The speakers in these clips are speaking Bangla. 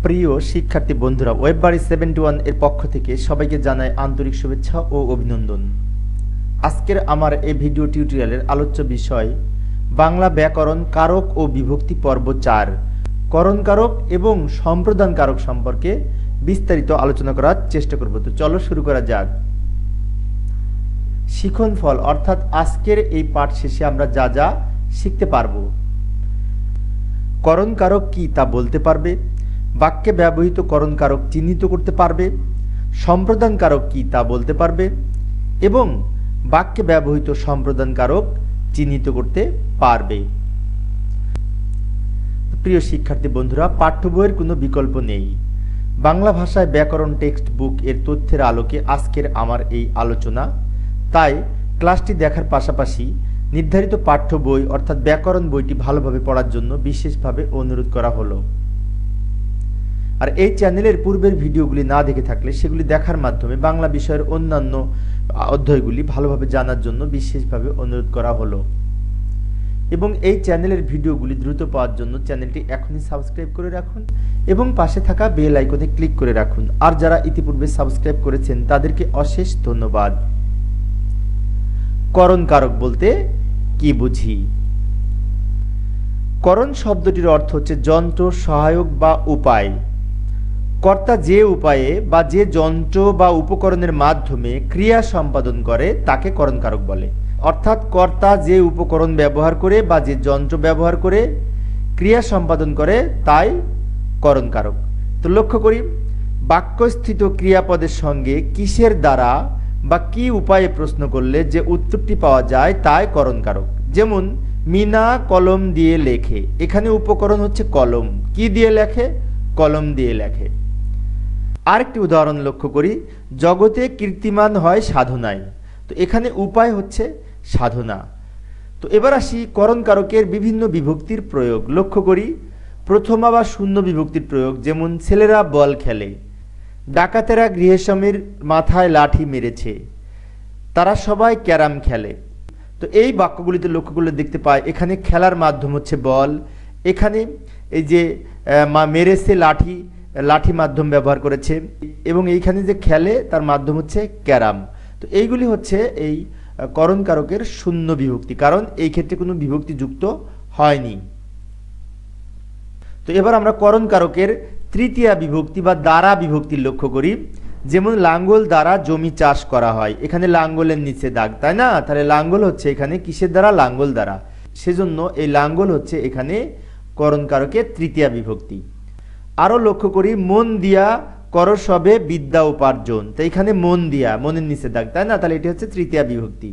প্রিয় শিক্ষার্থী বন্ধুরা, ওয়েববাড়ি 71 এর পক্ষ থেকে সবাইকে জানাই আন্তরিক শুভেচ্ছা ও অভিনন্দন। আজকের আমার এই ভিডিও টিউটোরিয়ালের আলোচ্য বিষয় বাংলা ব্যাকরণ কারক ও বিভক্তি পর্ব 4 করণ কারক এবং সম্প্রদান কারক সম্পর্কে বিস্তারিত আলোচনা করার চেষ্টা করব। তো চলো শুরু করা যাক। শিখন ফল অর্থাৎ আজকের এই পাঠ শেষে আমরা যা যা শিখতে পারবো। করণ কারক কি তা বলতে পারবে, বাক্যে ব্যবহৃত করণ কারক চিহ্নিত করতে পারবে, সম্প্রদান কারক কি তা বলতে পারবে এবং বাক্যে ব্যবহৃত সম্প্রদান কারক চিহ্নিত করতে পারবে। প্রিয় শিক্ষার্থী বন্ধুরা, পাঠ্য বইয়ের কোনো বিকল্প নেই। বাংলা ভাষায় ব্যাকরণ টেক্সট বুক এর তথ্যের আলোকে আজকের আমার এই আলোচনা। তাই ক্লাসটি দেখার পাশাপাশি নির্ধারিত পাঠ্য বই অর্থাৎ ব্যাকরণ বইটি ভালোভাবে পড়ার জন্য বিশেষভাবে অনুরোধ করা হলো। আর এই চ্যানেলের পূর্বের ভিডিওগুলি না দেখে থাকলে সেগুলি দেখার মাধ্যমে বাংলা বিষয়ের অন্যান্য অধ্যায়গুলি ভালোভাবে জানার জন্য বিশেষভাবে অনুরোধ করা হলো। এবং এই চ্যানেলের ভিডিওগুলি দ্রুত পাওয়ার জন্য চ্যানেলটি এখনই সাবস্ক্রাইব করে রাখুন এবং পাশে থাকা বেল আইকনে ক্লিক করে রাখুন। আর যারা ইতিপূর্বে সাবস্ক্রাইব করেছেন তাদেরকে অশেষ ধন্যবাদ। করণ কারক বলতে কি বুঝি? করণ শব্দটির অর্থ হচ্ছে যন্ত্র, সহায়ক বা উপায়। কর্তা যে উপায়ে বা যে যন্ত্র বা উপকরণের মাধ্যমে ক্রিয়া সম্পাদন করে তাকে করণ কারক বলে। অর্থাৎ কর্তা যে উপকরণ ব্যবহার করে বা যে যন্ত্র ব্যবহার করে ক্রিয়া সম্পাদন করে তাই করণ কারক। তো লক্ষ্য করি, বাক্যস্থিত ক্রিয়াপদের সঙ্গে কিসের দ্বারা বা কি উপায়ে প্রশ্ন করলে যে উত্তরটি পাওয়া যায় তাই করণ কারক। যেমন মিনা কলম দিয়ে লেখে, এখানে উপকরণ হচ্ছে কলম। কি দিয়ে লেখে? কলম দিয়ে লেখে। আরেকটি উদাহরণ লক্ষ্য করি, জগতে কীর্তিমান হয় সাধনায়। তো এখানে উপায় হচ্ছে সাধনা। তো এবার আসি করণ কারকের বিভিন্ন বিভক্তির প্রয়োগ। লক্ষ্য করি, প্রথমা বা শূন্য বিভক্তির প্রয়োগ। যেমন ছেলেরা বল খেলে, ডাকাতেরা গৃহস্বামীর মাথায় লাঠি মেরেছে, তারা সবাই ক্যারাম খেলে। তো এই বাক্যগুলিতে লক্ষ্য করলে দেখতে পাই এখানে খেলার মাধ্যম হচ্ছে বল, এখানে এই যে মেরেছে লাঠি মাধ্যম ব্যবহার করেছে এবং এইখানে যে খেলে তার মাধ্যম হচ্ছে ক্যারাম। তো এইগুলি হচ্ছে এই করণ কারকের শূন্য বিভক্তি, কারণ এই ক্ষেত্রে কোনো বিভক্তি যুক্ত হয়নি। তো এবার আমরা করণ কারকের তৃতীয়া বিভক্তি বা দ্বারা বিভক্তি লক্ষ্য করি। যেমন লাঙ্গল দ্বারা জমি চাষ করা হয়, এখানে লাঙ্গলের নিচে দাগ, তাই না? তাহলে লাঙ্গল হচ্ছে এখানে কিসের দ্বারা? লাঙ্গল দ্বারা। সেজন্য এই লাঙ্গল হচ্ছে এখানে করণ কারকের তৃতীয়া বিভক্তি। আরো লক্ষ্য করি, মন দিয়া কর সবে বিদ্যা উপার্জন, তো এখানে মন দিয়া, মনের নিচে দাগ, তাই না? তাহলে এটি হচ্ছে তৃতীয়া বিভক্তি।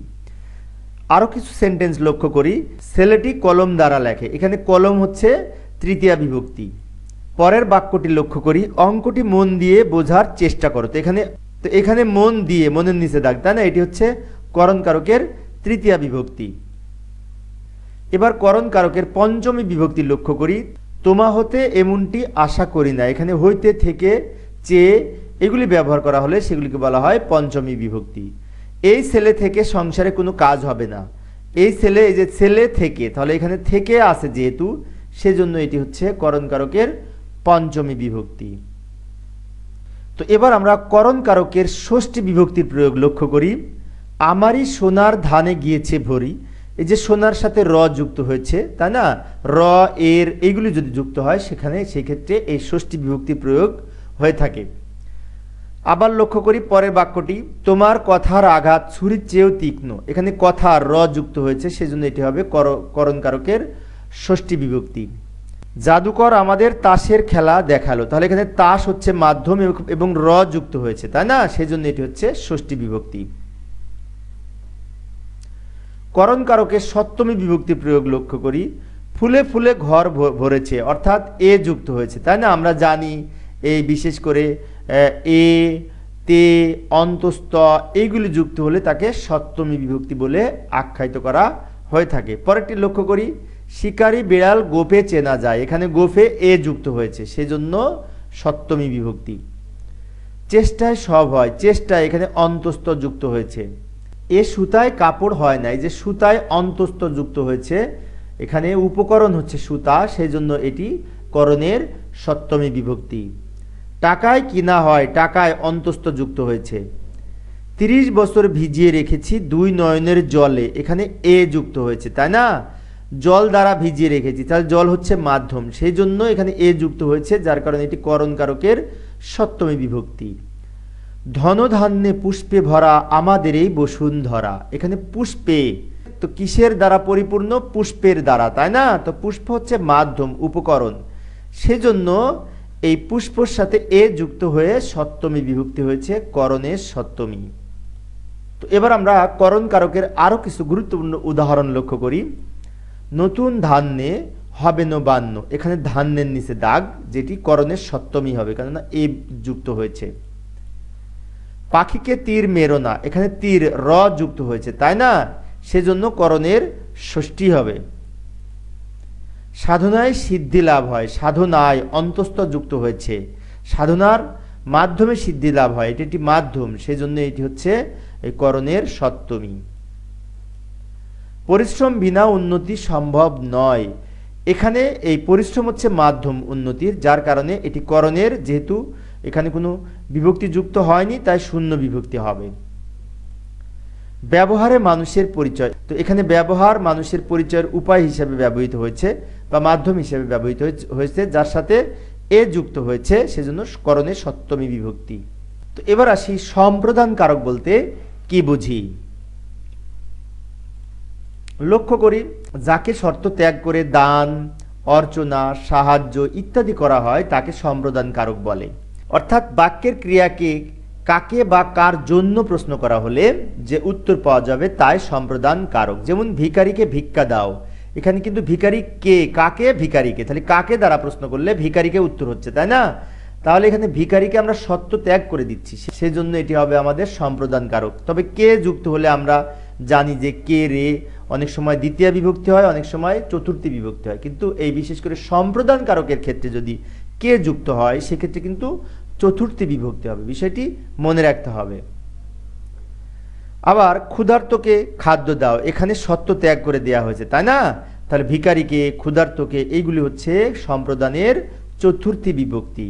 আরো কিছু সেন্টেন্স লক্ষ্য করি, ছেলেটি কলম দ্বারা লেখে, এখানে কলম হচ্ছে তৃতীয়া বিভক্তি। পরের বাক্যটি লক্ষ্য করি, অঙ্কটি মন দিয়ে বোঝার চেষ্টা করো, তো এখানে মন দিয়ে, মনের নিচে দাগ, তাই না? এটি হচ্ছে করণ কারকের তৃতীয়া বিভক্তি। এবার করণ কারকের পঞ্চমী বিভক্তি লক্ষ্য করি, তোমা হতে এমনটি আশা করি না, এখানে হইতে, থেকে, চেয়ে এগুলি ব্যবহার করা হলে সেগুলিকে বলা হয় পঞ্চমী বিভক্তি। এই ছেলে থেকে সংসারে কোনো কাজ হবে না, এই যে ছেলে থেকে, তাহলে এখানে থেকে আছে যেহেতু সেজন্য এটি হচ্ছে করণ কারকের পঞ্চমী বিভক্তি। তো এবার আমরা করণ কারকের ষষ্ঠী বিভক্তির প্রয়োগ লক্ষ্য করি, আমারই সোনার ধানে গিয়েছে ভরি, এই যে সোনার সাথে র যুক্ত হয়েছে, তাই না? র, এর এইগুলি যদি যুক্ত হয় সেই ক্ষেত্রে এই ষষ্ঠী বিভক্তির প্রয়োগ হয়ে থাকে। আবার লক্ষ্য করি পরের বাক্যটি, তোমার কথার আঘাত ছুরির চেয়েও তীক্ষ্ণ, এখানে কথা র যুক্ত হয়েছে সেজন্য এটি হবে করণ কারকের ষষ্ঠী বিভক্তি। জাদুকর আমাদের তাসের খেলা দেখালো, তাহলে এখানে তাস হচ্ছে মাধ্যম এবং র যুক্ত হয়েছে, তাই না? সেজন্য এটি হচ্ছে ষষ্ঠী বিভক্তি। করণ কারকের সপ্তমী বিভক্তি প্রয়োগ লক্ষ্য করি, ফুলে ফুলে ঘর ভরেছে, অর্থাৎ এ যুক্ত হয়েছে, তাই না? আমরা জানি এই বিশেষ করে এ, তে, অন্তস্থ এইগুলি যুক্ত হলে তাকে সপ্তমী বিভক্তি বলে আখ্যায়িত করা হয়ে থাকে। পরেরটি লক্ষ্য করি, শিকারী বিড়াল গোফে চেনা যায়, এখানে গোফে এ যুক্ত হয়েছে সেজন্য সপ্তমী বিভক্তি। চেষ্টায় সব হয়, চেষ্টায় এখানে অন্তস্থ যুক্ত হয়েছে। এ সুতায় কাপড় হয় না, এই যে সুতায় অন্তস্থ যুক্ত হয়েছে, এখানে উপকরণ হচ্ছে সুতা, সেই জন্য এটি করণের সপ্তমী বিভক্তি। টাকায় কিনা হয়, টাকায় অন্তস্থ যুক্ত হয়েছে। 30 বছর ভিজিয়ে রেখেছি দুই নয়নের জলে, এখানে এ যুক্ত হয়েছে, তাই না? জল দ্বারা ভিজিয়ে রেখেছি, তাহলে জল হচ্ছে মাধ্যম, সেই জন্য এখানে এ যুক্ত হয়েছে, যার কারণে এটি করণ কারকের সপ্তমী বিভক্তি। ধনধান্যে পুষ্পে ভরা আমাদের এই বসুন্ধরা, এখানে পুষ্পে তো কিসের দ্বারা পরিপূর্ণ? পুষ্পের দ্বারা, তাই না? তো পুষ্প হচ্ছে মাধ্যম, উপকরণ, সেজন্য এই পুষ্পর সাথে এ যুক্ত হয়ে সপ্তমী বিভক্তি হয়েছে, করণের সপ্তমী। তো এবার আমরা করণ কারকের আরো কিছু গুরুত্বপূর্ণ উদাহরণ লক্ষ্য করি। নতুন ধান্যে হবে নবান্ন, এখানে ধান্যের নিচে দাগ, যেটি করণের সপ্তমী হবে, কেননা এ যুক্ত হয়েছে। পাখিকে তীর মেরো না, এখানে তীর র যুক্ত হয়েছে, তাই না? সেজন্য করণের ষষ্ঠী হবে। সাধনায় সিদ্ধি লাভ হয়, সাধনায় অন্তস্থ যুক্ত হয়েছে, সাধনার মাধ্যমে সিদ্ধি লাভ হয়, এটি একটি মাধ্যম, সেজন্য এটি হচ্ছে এই করণের সপ্তমী। পরিশ্রম বিনা উন্নতি সম্ভব নয়, এখানে এই পরিশ্রম হচ্ছে মাধ্যম উন্নতির, যার কারণে এটি করণের, যেহেতু এখানে কোনো বিভক্তি যুক্ত হয়নি তাই শূন্য বিভক্তি হবে। ব্যবহারে মানুষের পরিচয়, তো এখানে ব্যবহার মানুষের পরিচয়ের উপায় হিসেবে ব্যবহৃত হয়েছে বা মাধ্যম হিসেবে ব্যবহৃত হয়েছে, যার সাথে এ যুক্ত হয়েছে, সেজন্য করণের সপ্তমী বিভক্তি। তো এবার আসি সম্প্রদান কারক বলতে কি বুঝি। লক্ষ্য করি, যাকে শর্ত ত্যাগ করে দান, অর্চনা, সাহায্য ইত্যাদি করা হয় তাকে সম্প্রদান কারক বলে। অর্থাৎ বাক্যের ক্রিয়াকে কাকে বা কার জন্য প্রশ্ন করা হলে যে উত্তর পাওয়া যাবে তাই সম্প্রদান কারক। যেমন ভিখারিকে ভিক্ষা দাও, এখানে কিন্তু ভিখারি কে, কাকে? ভিখারিকে, তাহলে কাকে দ্বারা প্রশ্ন করলে ভিখারিকে উত্তর হচ্ছে, তাই না? তাহলে এখানে ভিখারিকে আমরা শর্ত ত্যাগ করে দিচ্ছি, সেজন্য এটি হবে আমাদের সম্প্রদান কারক। তবে কে যুক্ত হলে আমরা জানি যে কে রে অনেক সময় দ্বিতীয় বিভক্তি হয়, অনেক সময় চতুর্থী বিভক্তি হয়, কিন্তু এই বিশেষ করে সম্প্রদান কারকের ক্ষেত্রে যদি কে যুক্ত হয় সেক্ষেত্রে কিন্তু চতুর্থী বিভক্তি হবে, বিষয়টি মনে রাখতে হবে। আবার ক্ষুধার্তকে খাদ্য দাও, এখানে সত্য ত্যাগ করে দেয়া হয়েছে, তাই না? তাহলে ভিখারিকে, ক্ষুধার্তকে, এইগুলি হচ্ছে সম্প্রদানের চতুর্থী বিভক্তি।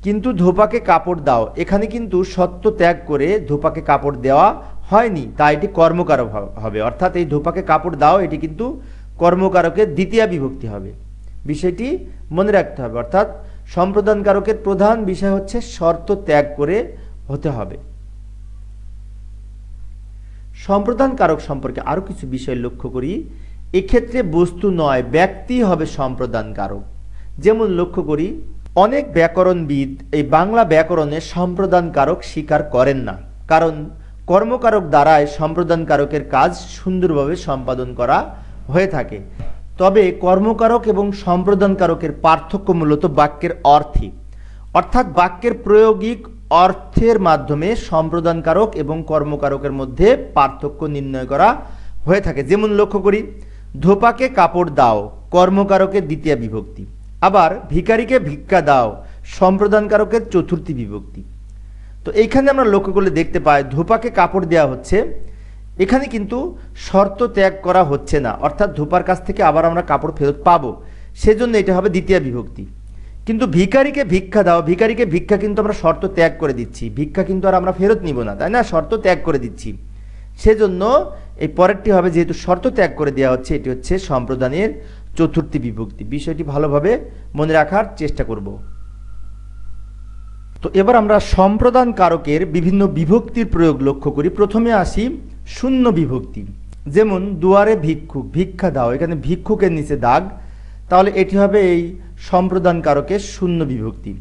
কিন্তু ধোপাকে কাপড় দাও, এখানে কিন্তু সত্য ত্যাগ করে ধোপাকে কাপড় দেওয়া হয়নি, তাই এটি কর্মকারক হবে, অর্থাৎ এই ধোপাকে কাপড় দাও এটি কিন্তু কর্মকারকের দ্বিতীয় বিভক্তি হবে, বিষয়টি মনে রাখতে হবে। অর্থাৎ সম্প্রদান কারকের প্রধান বিষয় হচ্ছে শর্ত ত্যাগ করে হতে হবে। সম্প্রদান কারক সম্পর্কে আরো কিছু বিষয় লক্ষ্য করি। এক্ষেত্রে বস্তু নয় ব্যক্তি হবে সম্প্রদান কারক। যেমন লক্ষ্য করি, অনেক ব্যাকরণবিদ এই বাংলা ব্যাকরণে সম্প্রদান কারক স্বীকার করেন না, কারণ কর্মকারক দ্বারাই সম্প্রদান কারকের কাজ সুন্দরভাবে সম্পাদন করা হয়ে থাকে। তবে কর্মকারক এবং সম্প্রদান কারকের পার্থক্য মূলত বাক্যের অর্থে, অর্থাৎ বাক্যের প্রয়োগিক অর্থের মাধ্যমে সম্প্রদান কারক এবং কর্মকারকের মধ্যে পার্থক্য নির্ণয় করা হয়ে থাকে। যেমন লক্ষ্য করি, ধোপাকে কাপড় দাও কর্মকারকের দ্বিতীয় বিভক্তি, আবার ভিখারিকে ভিক্ষা দাও সম্প্রদান কারকের চতুর্থী বিভক্তি। তো এইখানে আমরা লক্ষ্য করলে দেখতে পাই ধোপাকে কাপড় দেওয়া হচ্ছে, এখানে কিন্তু শর্ত ত্যাগ করা হচ্ছে না, অর্থাৎ ধোপার কাছ থেকে আবার আমরা কাপড় ফেরত পাবো, সেজন্য এটা হবে দ্বিতীয় বিভক্তি। কিন্তু ভিখারিকে ভিক্ষা দাও, ভিখারিকে ভিক্ষা কিন্তু আমরা শর্ত ত্যাগ করে দিচ্ছি, ভিক্ষা কিন্তু আর আমরা ফেরত নিব না, তাই না? শর্ত ত্যাগ করে দিচ্ছি, সেজন্য এই পরেরটি হবে, যেহেতু শর্ত ত্যাগ করে দেওয়া হচ্ছে, এটি হচ্ছে সম্প্রদানের চতুর্থী বিভক্তি। বিষয়টি ভালোভাবে মনে রাখার চেষ্টা করব। তো এবার আমরা সম্প্রদান কারকের বিভিন্ন বিভক্তির প্রয়োগ লক্ষ্য করি। প্রথমে আসি শূন্য বিভক্তি। যেমন দুয়ারে ভিক্ষুক, ভিক্ষা দাও, এখানে ভিক্ষুকের নিচে দাগ, তাহলে এটি হবে এই সম্প্রদান কারকের শূন্য বিভক্তি।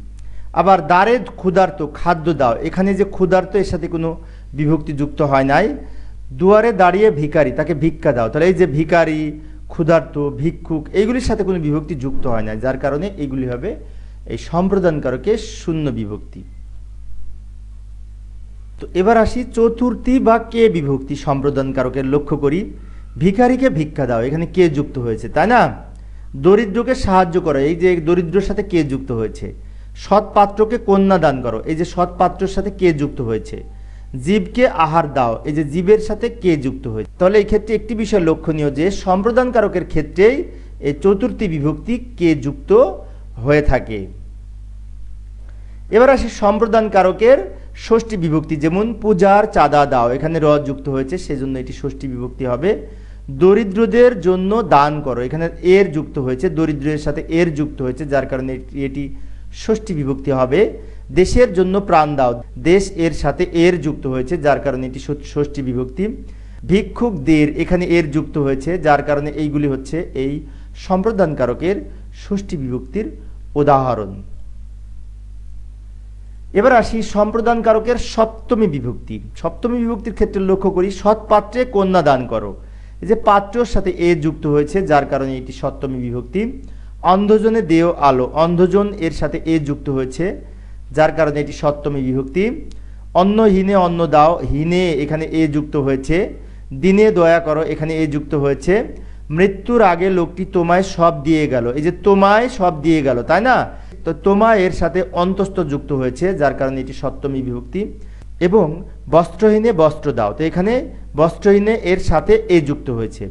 আবার দ্বারে ক্ষুধার্ত, খাদ্য দাও, এখানে যে ক্ষুধার্ত এর সাথে কোনো বিভক্তি যুক্ত হয় নাই। দুয়ারে দাঁড়িয়ে ভিখারি, তাকে ভিক্ষা দাও, তাহলে এই যে ভিখারি, ক্ষুধার্ত, ভিক্ষুক এইগুলির সাথে কোনো বিভক্তি যুক্ত হয় না, যার কারণে এইগুলি হবে এই সম্প্রদান কারকের শূন্য বিভক্তি। তো এবার আসি চতুর্থী বা কে বিভক্তি সম্প্রদান কারকের লক্ষ্য করি। ভিখারিকে ভিক্ষা দাও, এখানে কে যুক্ত হয়েছে, তাই না? দরিদ্রকে সাহায্য করো, এই যে দরিদ্রের সাথে কে যুক্ত হয়েছে। সৎ পাত্রকে কন্যা দান করো, এই যে সৎ পাত্রের সাথে কে যুক্ত হয়েছে। জীবকে আহার দাও, এই যে জীবের সাথে কে যুক্ত হয়েছে। তাহলে এই ক্ষেত্রে একটি বিষয় লক্ষণীয় যে সম্প্রদান কারকের ক্ষেত্রেই এই চতুর্থী বিভক্তি কে যুক্ত হয়ে থাকে। এবার আসি সম্প্রদান কারকের ষষ্ঠী বিভক্তি, যেমন পূজার চাঁদা দাও, এখানে র যুক্ত হয়েছে সেজন্য এটি ষষ্ঠী বিভক্তি হবে। দরিদ্রদের জন্য দান করো, এখানে এর যুক্ত হয়েছে, দরিদ্রের সাথে এর যুক্ত হয়েছে, যার কারণে এটি ষষ্ঠী বিভক্তি হবে। দেশের জন্য প্রাণ দাও, দেশ এর সাথে এর যুক্ত হয়েছে, যার কারণে এটি ষষ্ঠী বিভক্তি। ভিক্ষুকদের, এখানে এর যুক্ত হয়েছে, যার কারণে এইগুলি হচ্ছে এই সম্প্রদান কারকের ষষ্ঠী বিভক্তির উদাহরণ। এবার আসি সম্প্রদান কারকের সপ্তমী বিভক্তি। সপ্তমী বিভক্তির ক্ষেত্রে লক্ষ্য করি, সৎ পাত্রে কন্যা দান করো, এই যে পাত্রর সাথে এ যুক্ত হয়েছে, যার কারণে এটি সপ্তমী বিভক্তি। অন্ধজনে দেও আলো, অন্ধজন এর সাথে এ যুক্ত হয়েছে, যার কারণে এটি সপ্তমী বিভক্তি। অন্নহীনে অন্ন দাও, হীনে এখানে এ যুক্ত হয়েছে। দিনে দয়া করো, এখানে এ যুক্ত হয়েছে। মৃত্যুর আগে লোকটি তোমায় সব দিয়ে গেল, এই যে তোমায় সব দিয়ে গেল, তাই না, তো তোমায় এর সাথে অন্তস্থ যুক্ত হয়েছে, যার কারণে এটি সপ্তমী বিভক্তি। এবং বস্ত্রহীনে বস্ত্র দাও, তো এখানে বস্ত্রহীনে এর সাথে এ যুক্ত হয়েছে,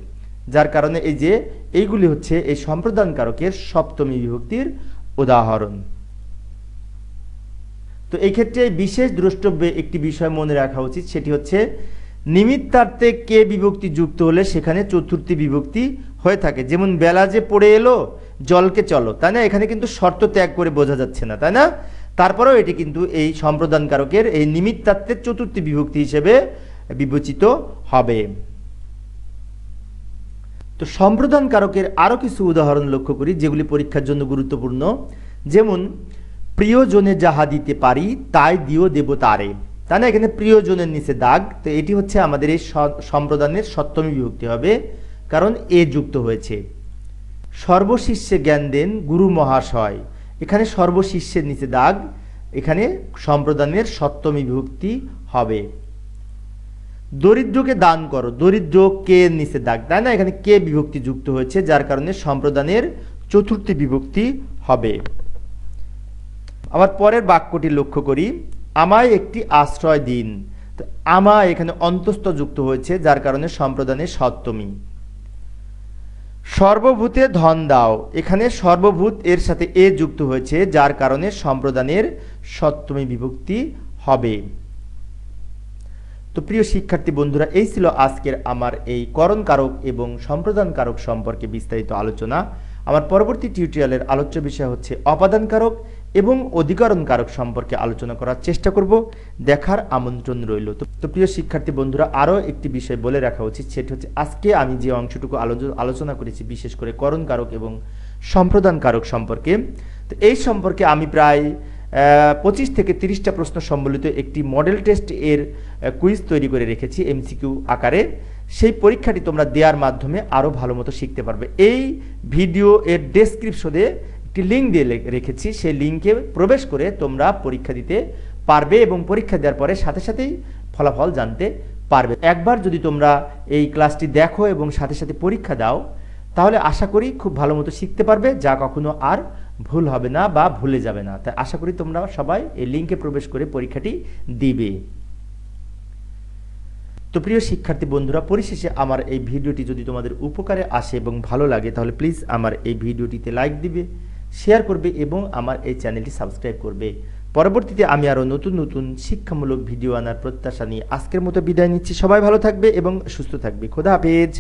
যার কারণে এই যে এইগুলি হচ্ছে এই সম্প্রদান কারকের সপ্তমী বিভক্তির উদাহরণ। তো এই ক্ষেত্রে বিশেষ দ্রষ্টব্যে একটি বিষয় মনে রাখা উচিত, সেটি হচ্ছে নিমিত্তার্থে কে বিভক্তি যুক্ত হলে সেখানে চতুর্থী বিভক্তি হয়ে থাকে। যেমন বেলা যে পড়ে এলো, জলকে চলো, তাই না, এখানে কিন্তু শর্ত ত্যাগ করে বোঝা যাচ্ছে না, তাই না, তারপরেও এটি কিন্তু এই সম্প্রদান কারকের এই নিমিত্তার্থের চতুর্থী বিভক্তি হিসেবে বিবেচিত হবে। তো সম্প্রদান কারকের আরো কিছু উদাহরণ লক্ষ্য করি, যেগুলি পরীক্ষার জন্য গুরুত্বপূর্ণ। যেমন প্রিয়জনে যাহা দিতে পারি তাই দিও দেব তারে, তাই না, এখানে প্রিয়জনের নিচে দাগ, তো এটি হচ্ছে আমাদের এই সম্প্রদানের সপ্তমী বিভক্তি হবে, কারণ এ যুক্ত হয়েছে। সর্বশিষ্যে জ্ঞান দেন গুরু মহাশয়, এখানে সর্বশিষ্যের নিচে দাগ, এখানে সম্প্রদানের সপ্তমী বিভক্তি হবে। দরিদ্রকে দান করো, দরিদ্র কে নিচে দাগ, তাই না, এখানে কে বিভক্তি যুক্ত হয়েছে, যার কারণে সম্প্রদানের চতুর্থী বিভক্তি হবে। আবার পরের বাক্যটি লক্ষ্য করি, আমায় একটি আশ্রয় দিন, তো আমায় এখানে অন্তস্থ যুক্ত হয়েছে, যার কারণে সম্প্রদানের সপ্তমী। সর্বভূতে ধন দাও, এখানে সর্বভূত এর সাথে এ যুক্ত হয়েছে, যার কারণে সম্প্রদানের সপ্তমী বিভক্তি হবে। তো প্রিয় শিক্ষার্থী বন্ধুরা, এই ছিল আজকের আমার এই করণ কারক এবং সম্প্রদান কারক সম্পর্কে বিস্তারিত আলোচনা। আমার পরবর্তী টিউটোরিয়ালের আলোচ্য বিষয় হচ্ছে অপাদান কারক এবং অধিকরণ কারক সম্পর্কে আলোচনা করার চেষ্টা করব, দেখার আমন্ত্রণ রইল। তো প্রিয় শিক্ষার্থী বন্ধুরা, আরও একটি বিষয় বলে রাখা উচিত, সেটি হচ্ছে আজকে আমি যে অংশটুকু আলোচনা করেছি বিশেষ করে করণ কারক এবং সম্প্রদান কারক সম্পর্কে, তো এই সম্পর্কে আমি প্রায় 25 থেকে 30টা প্রশ্ন সম্বলিত একটি মডেল টেস্ট এর কুইজ তৈরি করে রেখেছি এমসিকিউ আকারে। সেই পরীক্ষাটি তোমরা দেওয়ার মাধ্যমে আরও ভালো মতো শিখতে পারবে। এই ভিডিও এর ডেসক্রিপশনে একটি লিঙ্ক দিয়ে রেখেছি, সেই লিঙ্কে প্রবেশ করে তোমরা পরীক্ষা দিতে পারবে এবং পরীক্ষা দেওয়ার পরে সাথে সাথেই ফলাফল জানতে পারবে। একবার যদি তোমরা এই ক্লাসটি দেখো এবং সাথে সাথে পরীক্ষা দাও, তাহলে আশা করি খুব ভালো মতো শিখতে পারবে, যা কখনো আর ভুল হবে না বা ভুলে যাবে না। তাই আশা করি তোমরা সবাই এই লিঙ্কে প্রবেশ করে পরীক্ষাটি দিবে। তো প্রিয় শিক্ষার্থী বন্ধুরা, পরিশেষে আমার এই ভিডিওটি যদি তোমাদের উপকারে আসে এবং ভালো লাগে, তাহলে প্লিজ আমার এই ভিডিওটিতে লাইক দিবে, শেয়ার করবে এবং আমার এই চ্যানেলটি সাবস্ক্রাইব করবে। পরবর্তীতে আমি আরও নতুন নতুন শিক্ষামূলক ভিডিও আনার প্রত্যাশা নিয়ে আজকের মতো বিদায় নিচ্ছি। সবাই ভালো থাকবে এবং সুস্থ থাকবে। খোদা হাফেজ।